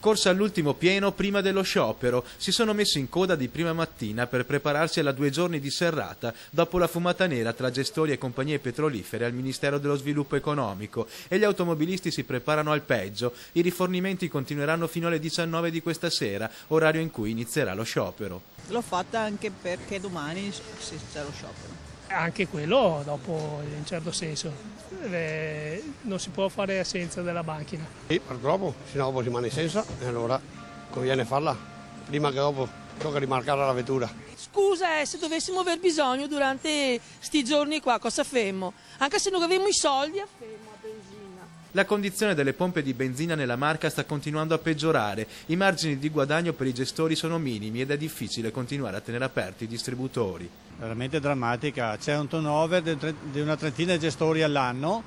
Corsa all'ultimo pieno prima dello sciopero. Si sono messi in coda di prima mattina per prepararsi alla 2 giorni di serrata dopo la fumata nera tra gestori e compagnie petrolifere al Ministero dello Sviluppo Economico, e gli automobilisti si preparano al peggio. I rifornimenti continueranno fino alle 19 di questa sera, orario in cui inizierà lo sciopero. L'ho fatta anche perché domani c'è lo sciopero. Anche quello dopo, in un certo senso, non si può fare assenza della macchina. Sì, purtroppo, se no rimane senza e allora conviene farla prima che dopo, tocca rimarcare la vettura. Scusa, se dovessimo aver bisogno durante sti giorni qua, cosa femmo? Anche se non avevamo i soldi, affemmo a benzina. La condizione delle pompe di benzina nella Marca sta continuando a peggiorare. I margini di guadagno per i gestori sono minimi ed è difficile continuare a tenere aperti i distributori. Veramente drammatica, c'è un turnover di una trentina di gestori all'anno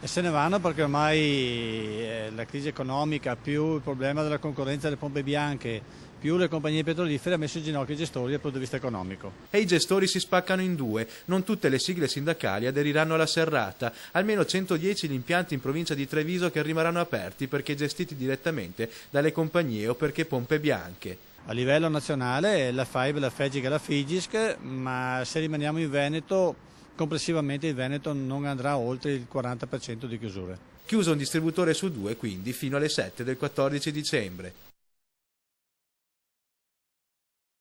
e se ne vanno perché ormai la crisi economica più il problema della concorrenza delle pompe bianche più le compagnie petrolifere ha messo in ginocchio i gestori dal punto di vista economico. E i gestori si spaccano in due. Non tutte le sigle sindacali aderiranno alla serrata. Almeno 110 gli impianti in provincia di Treviso che rimarranno aperti perché gestiti direttamente dalle compagnie o perché pompe bianche. A livello nazionale la FAIB, la FEGIC e la FIGISC, ma se rimaniamo in Veneto, complessivamente il Veneto non andrà oltre il 40% di chiusure. Chiuso un distributore su 2 quindi fino alle 7 del 14 dicembre.